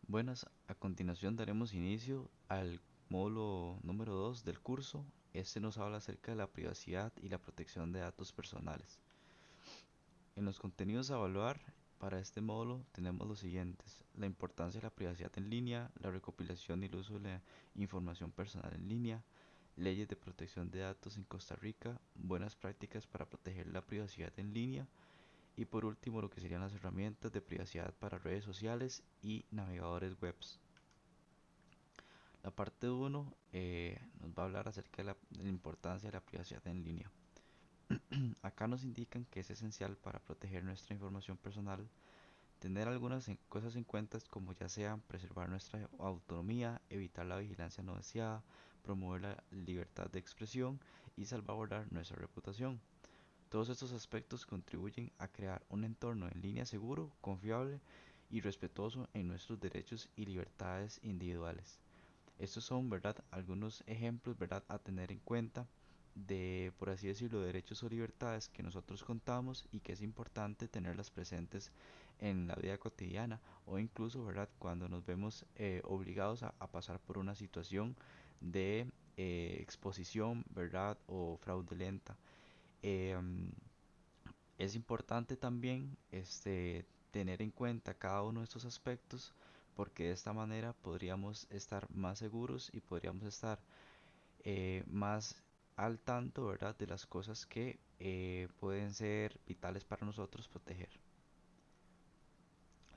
Buenas, a continuación daremos inicio al módulo número 2 del curso. Este nos habla acerca de la privacidad y la protección de datos personales. En los contenidos a evaluar para este módulo tenemos los siguientes: la importancia de la privacidad en línea, la recopilación y el uso de la información personal en línea, leyes de protección de datos en Costa Rica, buenas prácticas para proteger la privacidad en línea y por último lo que serían las herramientas de privacidad para redes sociales y navegadores webs. La parte 1 nos va a hablar acerca de la importancia de la privacidad en línea. Acá nos indican que es esencial para proteger nuestra información personal tener algunas cosas en cuenta como ya sean preservar nuestra autonomía, evitar la vigilancia no deseada, promover la libertad de expresión y salvaguardar nuestra reputación. Todos estos aspectos contribuyen a crear un entorno en línea seguro, confiable y respetuoso en nuestros derechos y libertades individuales. Estos son, ¿verdad?, algunos ejemplos, ¿verdad?, a tener en cuenta de, por así decirlo, derechos o libertades que nosotros contamos y que es importante tenerlas presentes en la vida cotidiana o incluso, ¿verdad?, cuando nos vemos obligados a pasar por una situación de exposición, ¿verdad?, o fraudulenta. Em, es importante también tener en cuenta cada uno de estos aspectos porque de esta manera podríamos estar más seguros y podríamos estar más al tanto, ¿verdad?, de las cosas que pueden ser vitales para nosotros proteger.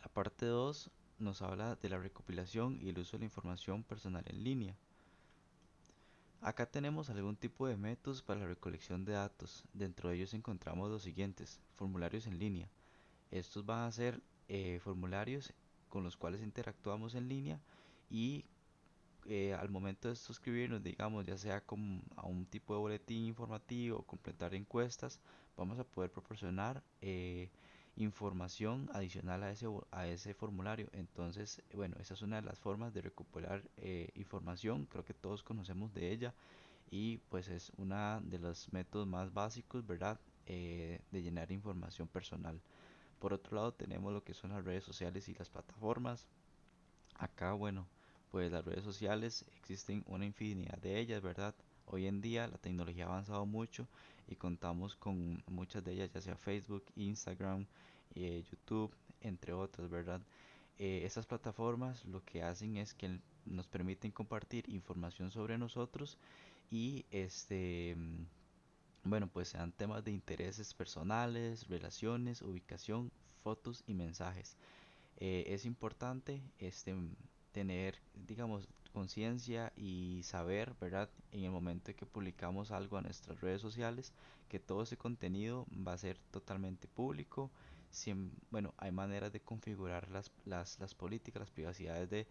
La parte 2 nos habla de la recopilación y el uso de la información personal en línea. Acá tenemos algún tipo de métodos para la recolección de datos. Dentro de ellos encontramos los siguientes: formularios en línea. Estos van a ser formularios con los cuales interactuamos en línea y al momento de suscribirnos, digamos, ya sea a un tipo de boletín informativo o completar encuestas, vamos a poder proporcionar información adicional a ese formulario. Entonces, bueno, esa es una de las formas de recuperar información. Creo que todos conocemos de ella y pues es una de los métodos más básicos, ¿verdad? De llenar información personal. Por otro lado tenemos lo que son las redes sociales y las plataformas. Acá, bueno, pues las redes sociales existen una infinidad de ellas, ¿verdad? Hoy en día la tecnología ha avanzado mucho y contamos con muchas de ellas, ya sea Facebook, Instagram, YouTube, entre otras, ¿verdad? Estas plataformas lo que hacen es que nos permiten compartir información sobre nosotros y bueno, pues sean temas de intereses personales, relaciones, ubicación, fotos y mensajes. Es importante tener, digamos, conciencia y saber, ¿verdad?, en el momento en que publicamos algo a nuestras redes sociales, que todo ese contenido va a ser totalmente público. Bueno, hay maneras de configurar las políticas, las privacidades de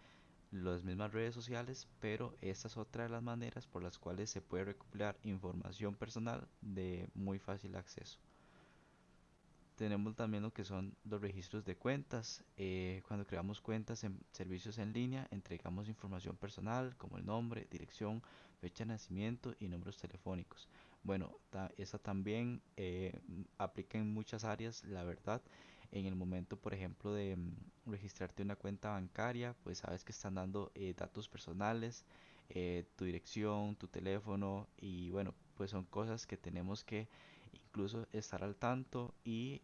las mismas redes sociales, pero esta es otra de las maneras por las cuales se puede recopilar información personal de muy fácil acceso. Tenemos también lo que son los registros de cuentas. Cuando creamos cuentas en servicios en línea, entregamos información personal como el nombre, dirección, fecha de nacimiento y números telefónicos. Bueno, esa también aplica en muchas áreas, la verdad. En el momento, por ejemplo, de registrarte una cuenta bancaria, pues sabes que están dando datos personales, tu dirección, tu teléfono y bueno, pues son cosas que tenemos que incluso estar al tanto y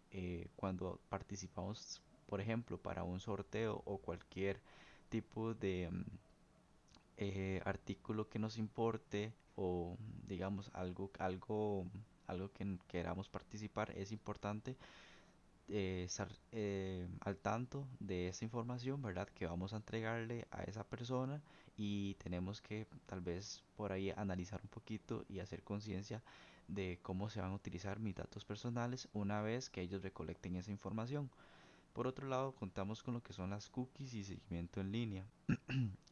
cuando participamos, por ejemplo, para un sorteo o cualquier tipo de artículo que nos importe o digamos algo que queramos participar, es importante estar al tanto de esa información, ¿verdad? Que vamos a entregarle a esa persona y tenemos que tal vez por ahí analizar un poquito y hacer conciencia de cómo se van a utilizar mis datos personales una vez que ellos recolecten esa información. Por otro lado, contamos con lo que son las cookies y seguimiento en línea.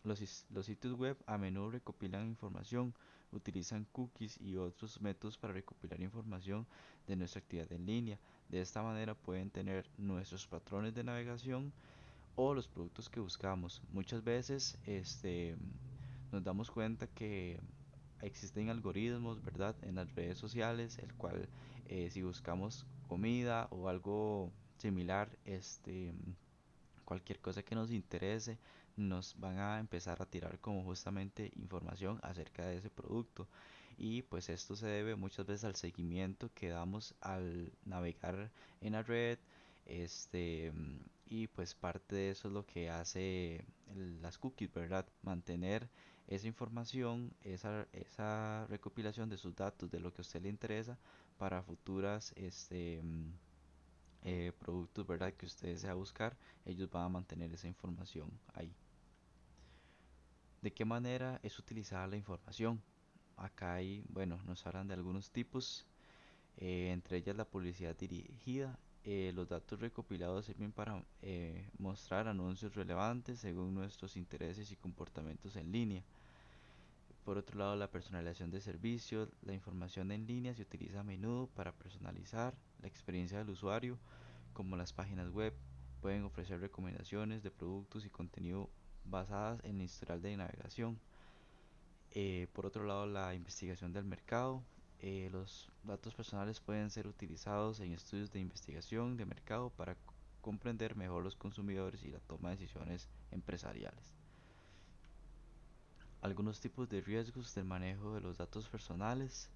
Los sitios web a menudo recopilan información, utilizan cookies y otros métodos para recopilar información de nuestra actividad en línea. De esta manera pueden tener nuestros patrones de navegación o los productos que buscamos. Muchas veces nos damos cuenta que existen algoritmos, ¿verdad?, en las redes sociales, el cual si buscamos comida o algo similar, cualquier cosa que nos interese, nos van a empezar a tirar como justamente información acerca de ese producto. Y pues esto se debe muchas veces al seguimiento que damos al navegar en la red. Y pues parte de eso es lo que hace las cookies, ¿verdad? Mantener esa información, esa recopilación de sus datos, de lo que a usted le interesa para futuras productos, ¿verdad? Que usted desea buscar, ellos van a mantener esa información ahí. ¿De qué manera es utilizada la información? Acá hay, bueno, nos hablan de algunos tipos, entre ellas la publicidad dirigida. Los datos recopilados sirven para mostrar anuncios relevantes según nuestros intereses y comportamientos en línea. Por otro lado, la personalización de servicios. La información en línea se utiliza a menudo para personalizar la experiencia del usuario, como las páginas web. Pueden ofrecer recomendaciones de productos y contenido basadas en el historial de navegación. Por otro lado, la investigación del mercado. Los datos personales pueden ser utilizados en estudios de investigación de mercado para comprender mejor los consumidores y la toma de decisiones empresariales. Algunos tipos de riesgos del manejo de los datos personales.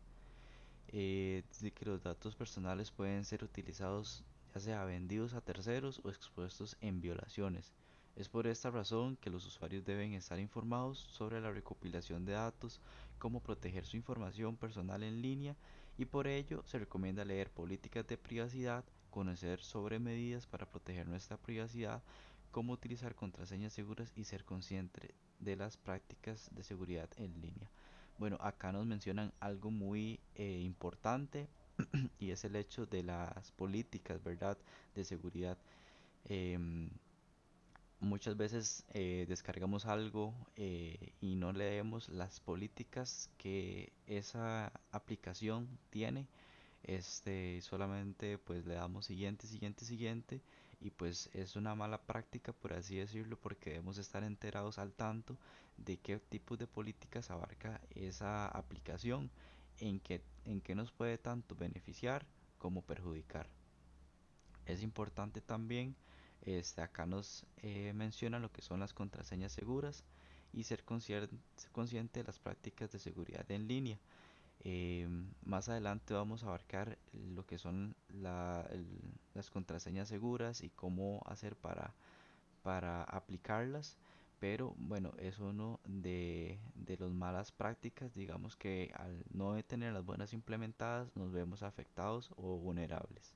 Dice que los datos personales pueden ser utilizados ya sea vendidos a terceros o expuestos en violaciones. Es por esta razón que los usuarios deben estar informados sobre la recopilación de datos, cómo proteger su información personal en línea, y por ello se recomienda leer políticas de privacidad, conocer sobre medidas para proteger nuestra privacidad, cómo utilizar contraseñas seguras y ser consciente de las prácticas de seguridad en línea. Bueno, acá nos mencionan algo muy importante y es el hecho de las políticas, ¿verdad? De seguridad. Em, Muchas veces descargamos algo y no leemos las políticas que esa aplicación tiene. Solamente pues le damos siguiente, siguiente, siguiente, y pues es una mala práctica, por así decirlo, porque debemos estar enterados al tanto de qué tipos de políticas abarca esa aplicación, en qué nos puede tanto beneficiar como perjudicar. Es importante también, acá nos menciona lo que son las contraseñas seguras y ser consciente de las prácticas de seguridad en línea. Más adelante vamos a abarcar lo que son las contraseñas seguras y cómo hacer para aplicarlas. Pero bueno, es uno de las malas prácticas, digamos que al no tener las buenas implementadas nos vemos afectados o vulnerables.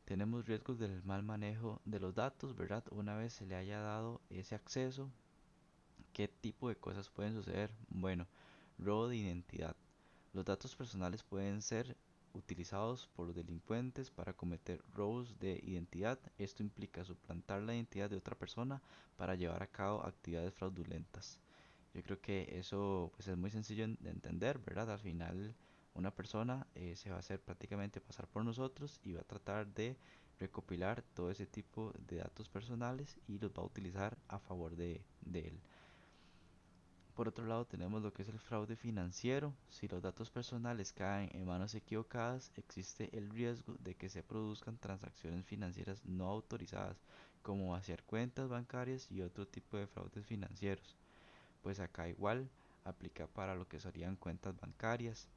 Tenemos riesgos del mal manejo de los datos, ¿verdad? Una vez se le haya dado ese acceso, ¿qué tipo de cosas pueden suceder? Bueno, robo de identidad. Los datos personales pueden ser utilizados por los delincuentes para cometer robos de identidad. Esto implica suplantar la identidad de otra persona para llevar a cabo actividades fraudulentas. Yo creo que eso pues es muy sencillo de entender, ¿verdad? Al final una persona se va a hacer prácticamente pasar por nosotros y va a tratar de recopilar todo ese tipo de datos personales y los va a utilizar a favor de él. Por otro lado, tenemos lo que es el fraude financiero. Si los datos personales caen en manos equivocadas, existe el riesgo de que se produzcan transacciones financieras no autorizadas, como vaciar cuentas bancarias y otro tipo de fraudes financieros. Pues acá igual aplica para lo que serían cuentas bancarias.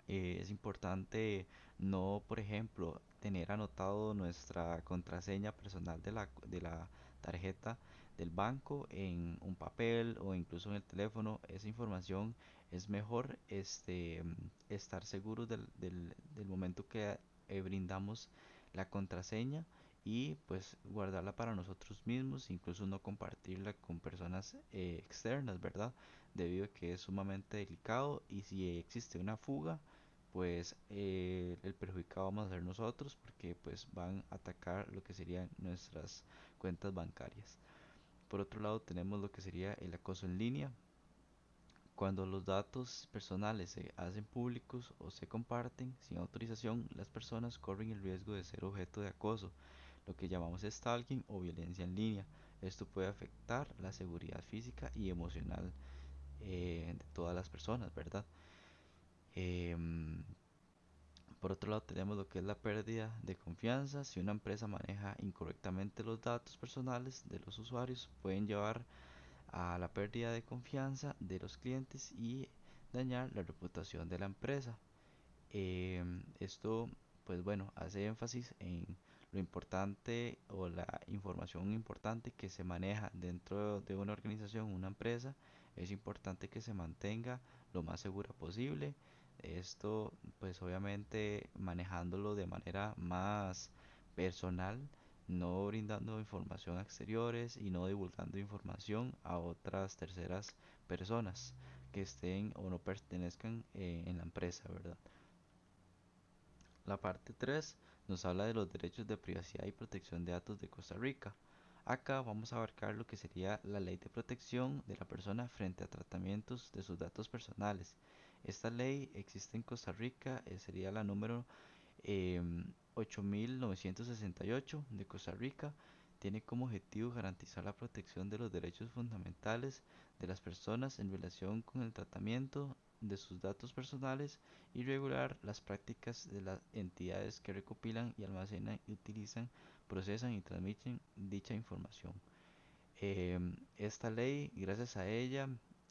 Es importante no, por ejemplo, tener anotado nuestra contraseña personal de la tarjeta del banco en un papel o incluso en el teléfono. Esa información es mejor estar seguros del momento que brindamos la contraseña, y pues guardarla para nosotros mismos, incluso no compartirla con personas externas, ¿verdad? Debido a que es sumamente delicado, y si existe una fuga, pues el perjudicado vamos a ser nosotros, porque pues van a atacar lo que serían nuestras cuentas bancarias. Por otro lado, tenemos lo que sería el acoso en línea. Cuando los datos personales se hacen públicos o se comparten sin autorización, las personas corren el riesgo de ser objeto de acoso, lo que llamamos stalking o violencia en línea. Esto puede afectar la seguridad física y emocional de todas las personas, ¿verdad? Em, Por otro lado, tenemos lo que es la pérdida de confianza. Si una empresa maneja incorrectamente los datos personales de los usuarios, pueden llevar a la pérdida de confianza de los clientes y dañar la reputación de la empresa. Esto, pues bueno, hace énfasis en lo importante o la información importante que se maneja dentro de una organización, una empresa. Es importante que se mantenga lo más segura posible. Esto, pues obviamente manejándolo de manera más personal, no brindando información a exteriores y no divulgando información a otras terceras personas que estén o no pertenezcan en la empresa, ¿verdad? La parte 3 nos habla de los derechos de privacidad y protección de datos de Costa Rica. Acá vamos a abarcar lo que sería la ley de protección de la persona frente a tratamientos de sus datos personales. Esta ley existe en Costa Rica, sería la número 8968 de Costa Rica. Tiene como objetivo garantizar la protección de los derechos fundamentales de las personas en relación con el tratamiento de sus datos personales y regular las prácticas de las entidades que recopilan y almacenan y utilizan, procesan y transmiten dicha información. Esta ley, gracias a ella,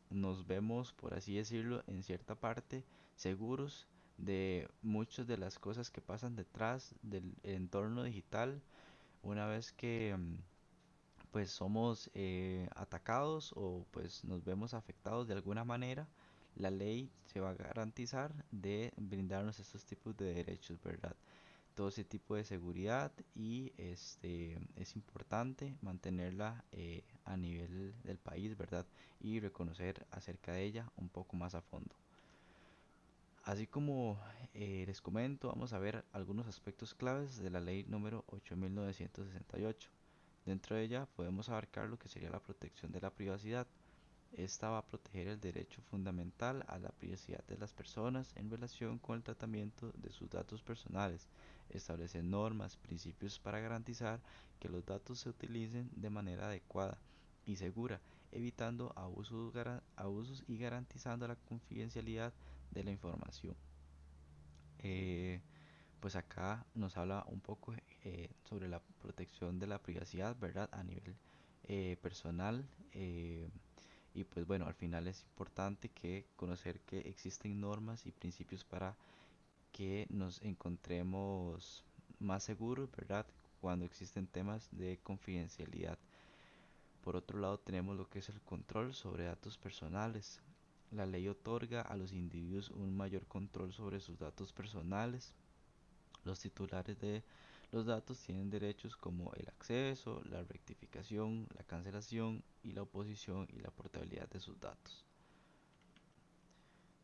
nos vemos, por así decirlo, en cierta parte seguros de muchas de las cosas que pasan detrás del entorno digital una vez que pues somos atacados o pues nos vemos afectados de alguna manera. La ley se va a garantizar de brindarnos estos tipos de derechos, ¿verdad? Todo ese tipo de seguridad y es importante mantenerla a nivel del país, ¿verdad? Y reconocer acerca de ella un poco más a fondo. Así como les comento, vamos a ver algunos aspectos claves de la ley número 8968. Dentro de ella podemos abarcar lo que sería la protección de la privacidad. Esta va a proteger el derecho fundamental a la privacidad de las personas en relación con el tratamiento de sus datos personales. Establece normas, principios para garantizar que los datos se utilicen de manera adecuada y segura, evitando abusos y garantizando la confidencialidad de la información. Eh, pues acá nos habla un poco sobre la protección de la privacidad, ¿verdad? A nivel personal. Y pues bueno, al final es importante que conocer que existen normas y principios para que nos encontremos más seguros, ¿verdad? Cuando existen temas de confidencialidad. Por otro lado, tenemos lo que es el control sobre datos personales. La ley otorga a los individuos un mayor control sobre sus datos personales. Los titulares de los datos tienen derechos como el acceso, la rectificación, la cancelación y la oposición y la portabilidad de sus datos.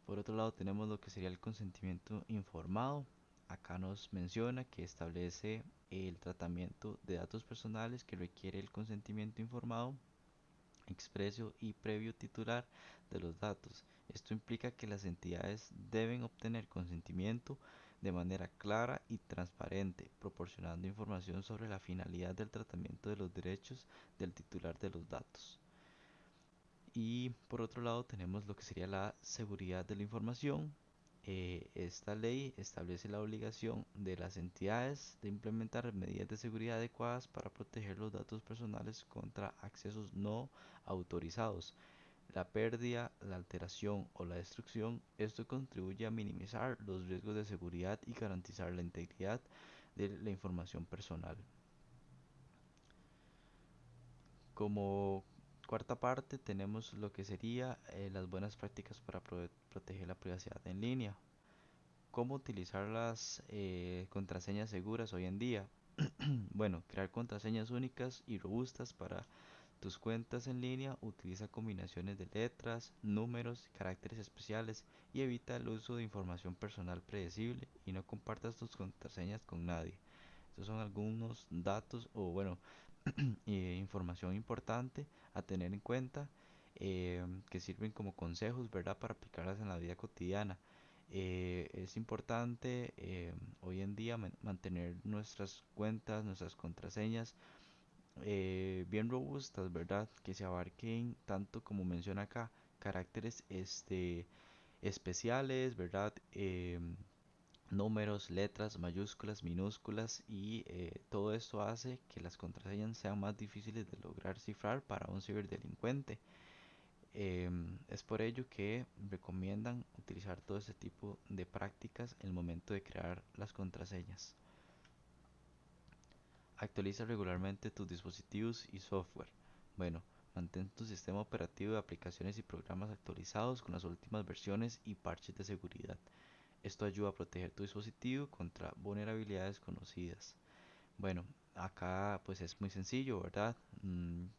Por otro lado tenemos lo que sería el consentimiento informado. Acá nos menciona que establece el tratamiento de datos personales que requiere el consentimiento informado, expreso y previo titular de los datos. Esto implica que las entidades deben obtener consentimiento de manera clara y transparente, proporcionando información sobre la finalidad del tratamiento de los derechos del titular de los datos. Y por otro lado tenemos lo que sería la seguridad de la información. Esta ley establece la obligación de las entidades de implementar medidas de seguridad adecuadas para proteger los datos personales contra accesos no autorizados, la pérdida, la alteración o la destrucción. Esto contribuye a minimizar los riesgos de seguridad y garantizar la integridad de la información personal. Como cuarta parte tenemos lo que sería las buenas prácticas para proteger la privacidad en línea. ¿Cómo utilizar las contraseñas seguras hoy en día? Bueno, crear contraseñas únicas y robustas para tus cuentas en línea. Utiliza combinaciones de letras, números, caracteres especiales y evita el uso de información personal predecible y no compartas tus contraseñas con nadie. Estos son algunos datos o bueno, información importante a tener en cuenta que sirven como consejos, ¿verdad? Para aplicarlas en la vida cotidiana. Es importante hoy en día mantener nuestras cuentas, nuestras contraseñas bien robustas, ¿verdad? Que se abarquen tanto como menciona acá, caracteres especiales, ¿verdad? números, letras, mayúsculas, minúsculas y todo esto hace que las contraseñas sean más difíciles de lograr cifrar para un ciberdelincuente. Es por ello que recomiendan utilizar todo este tipo de prácticas en el momento de crear las contraseñas. Actualiza regularmente tus dispositivos y software. Bueno, mantén tu sistema operativo de aplicaciones y programas actualizados con las últimas versiones y parches de seguridad. Esto ayuda a proteger tu dispositivo contra vulnerabilidades conocidas. Bueno, acá pues es muy sencillo, ¿verdad?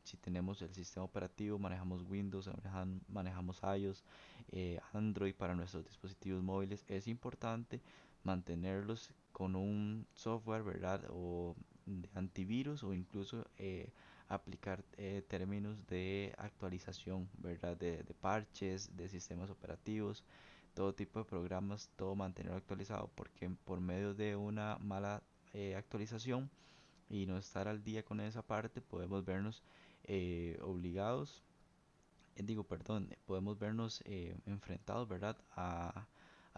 Si tenemos el sistema operativo, manejamos Windows, manejamos iOS, Android para nuestros dispositivos móviles, es importante mantenerlos con un software, ¿verdad? O de antivirus o incluso aplicar términos de actualización, ¿verdad? De parches, de sistemas operativos, todo tipo de programas, todo mantenerlo actualizado porque por medio de una mala actualización y no estar al día con esa parte, podemos vernos obligados, perdón, podemos vernos enfrentados, ¿verdad? A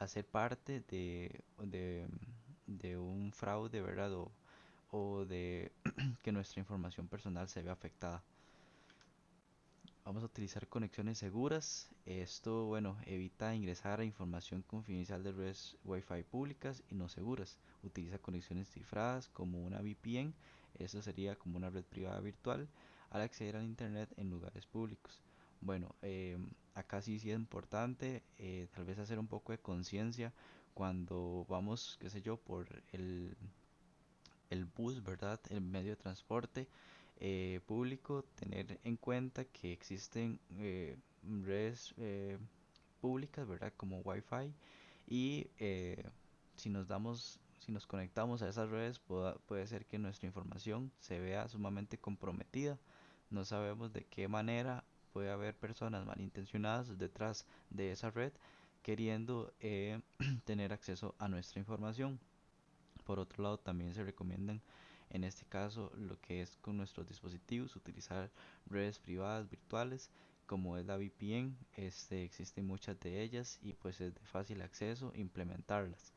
ser parte de un fraude, ¿verdad? O de que nuestra información personal se vea afectada. Vamos a utilizar conexiones seguras. Esto, bueno, evita ingresar a información confidencial de redes Wi-Fi públicas y no seguras. Utiliza conexiones cifradas como una VPN. Eso sería como una red privada virtual al acceder al Internet en lugares públicos. Bueno, acá sí es importante tal vez hacer un poco de conciencia cuando vamos, qué sé yo, por el bus, ¿verdad? El medio de transporte público, tener en cuenta que existen redes públicas, ¿verdad? Como Wi-Fi y si nos conectamos a esas redes, puede ser que nuestra información se vea sumamente comprometida. No sabemos de qué manera puede haber personas malintencionadas detrás de esa red queriendo tener acceso a nuestra información. Por otro lado, también se recomiendan en este caso lo que es con nuestros dispositivos, utilizar redes privadas virtuales como es la VPN. Existen muchas de ellas y pues es de fácil acceso implementarlas.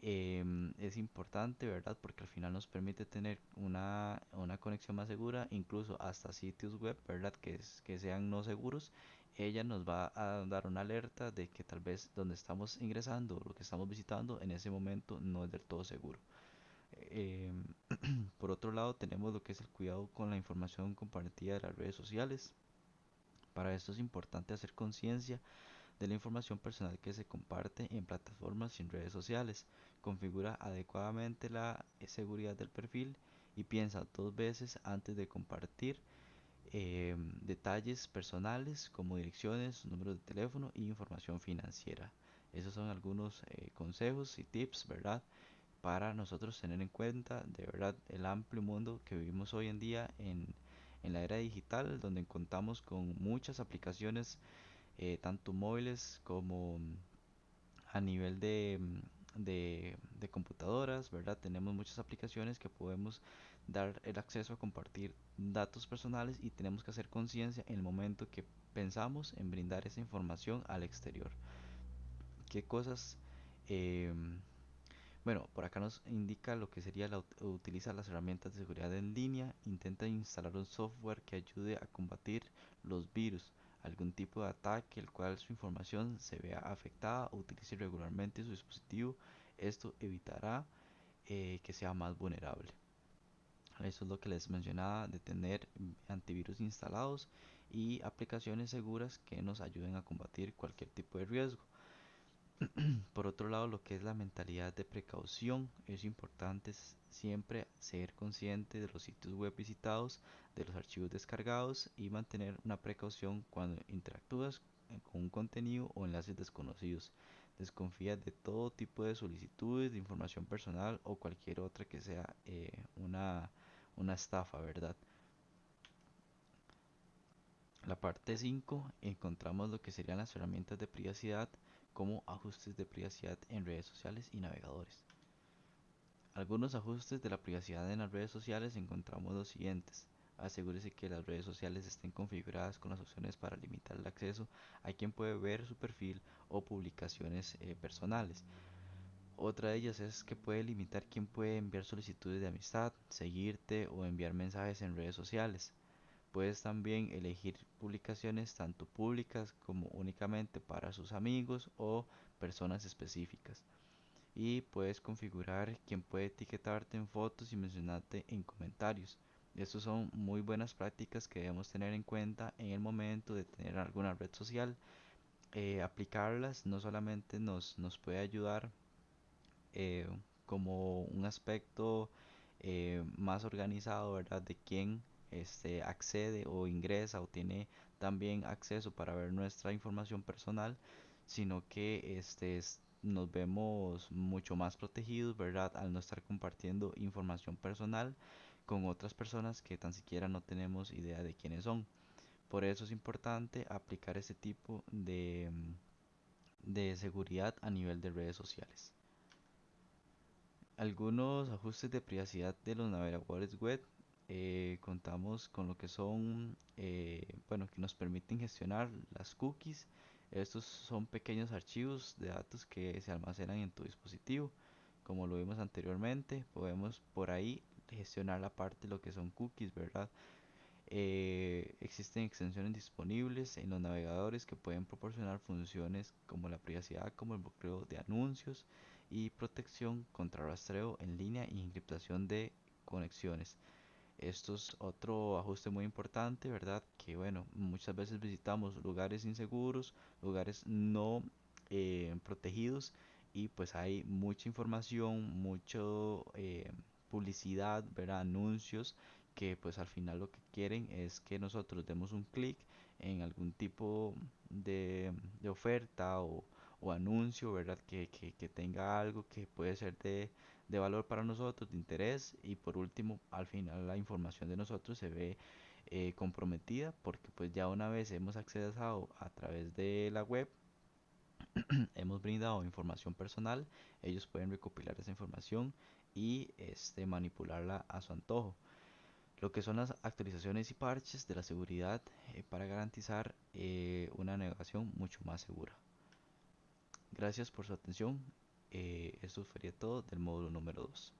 Es importante, ¿verdad? Porque al final nos permite tener una conexión más segura, incluso hasta sitios web, ¿verdad? Que sean no seguros. Ella nos va a dar una alerta de que tal vez donde estamos ingresando o lo que estamos visitando en ese momento no es del todo seguro. Em, por otro lado, tenemos lo que es el cuidado con la información compartida de las redes sociales. Para esto es importante hacer conciencia de la información personal que se comparte en plataformas y en redes sociales. Configura adecuadamente la seguridad del perfil y piensa dos veces antes de compartir detalles personales como direcciones, números de teléfono y información financiera. Esos son algunos consejos y tips, ¿verdad? Para nosotros tener en cuenta de verdad el amplio mundo que vivimos hoy en día en la era digital, donde contamos con muchas aplicaciones, tanto móviles como a nivel de computadoras, ¿verdad? Tenemos muchas aplicaciones que podemos dar el acceso a compartir datos personales y tenemos que hacer conciencia en el momento que pensamos en brindar esa información al exterior. ¿Qué cosas bueno, por acá nos indica lo que sería utiliza las herramientas de seguridad en línea, intenta instalar un software que ayude a combatir los virus, algún tipo de ataque el cual su información se vea afectada, utilice regularmente su dispositivo, esto evitará que sea más vulnerable. Eso es lo que les mencionaba de tener antivirus instalados y aplicaciones seguras que nos ayuden a combatir cualquier tipo de riesgo. Por otro lado, lo que es la mentalidad de precaución, es importante siempre ser consciente de los sitios web visitados, de los archivos descargados y mantener una precaución cuando interactúas con un contenido o enlaces desconocidos. Desconfía de todo tipo de solicitudes de información personal o cualquier otra que sea una estafa, ¿verdad? La parte 5 encontramos lo que serían las herramientas de privacidad como ajustes de privacidad en redes sociales y navegadores. Algunos ajustes de la privacidad en las redes sociales encontramos los siguientes. Asegúrese que las redes sociales estén configuradas con las opciones para limitar el acceso a quien puede ver su perfil o publicaciones personales. Otra de ellas es que puede limitar quién puede enviar solicitudes de amistad, seguirte o enviar mensajes en redes sociales. Puedes también elegir publicaciones tanto públicas como únicamente para sus amigos o personas específicas. Y puedes configurar quién puede etiquetarte en fotos y mencionarte en comentarios. Estas son muy buenas prácticas que debemos tener en cuenta en el momento de tener alguna red social. Aplicarlas no solamente nos puede ayudar eh, como un aspecto más organizado, ¿verdad? De quién accede o ingresa o tiene también acceso para ver nuestra información personal, sino que nos vemos mucho más protegidos, ¿verdad? Al no estar compartiendo información personal con otras personas que tan siquiera no tenemos idea de quiénes son. Por eso es importante aplicar ese tipo de seguridad a nivel de redes sociales. Algunos ajustes de privacidad de los navegadores web. Contamos con lo que son, bueno, que nos permiten gestionar las cookies. Estos son pequeños archivos de datos que se almacenan en tu dispositivo. Como lo vimos anteriormente, podemos por ahí gestionar la parte de lo que son cookies, ¿verdad? Existen extensiones disponibles en los navegadores que pueden proporcionar funciones como la privacidad, como el bloqueo de anuncios y protección contra rastreo en línea y encriptación de conexiones. Esto es otro ajuste muy importante, ¿verdad? Que bueno, muchas veces visitamos lugares inseguros, lugares no protegidos y pues hay mucha información, mucho publicidad, ¿verdad? Anuncios que pues al final lo que quieren es que nosotros demos un clic en algún tipo de oferta o anuncio, ¿verdad? Que tenga algo que puede ser de valor para nosotros, de interés, y por último, al final la información de nosotros se ve comprometida porque pues ya una vez hemos accesado a través de la web, hemos brindado información personal, ellos pueden recopilar esa información y manipularla a su antojo. Lo que son las actualizaciones y parches de la seguridad para garantizar una navegación mucho más segura. Gracias por su atención. Esto sería todo del módulo número 2.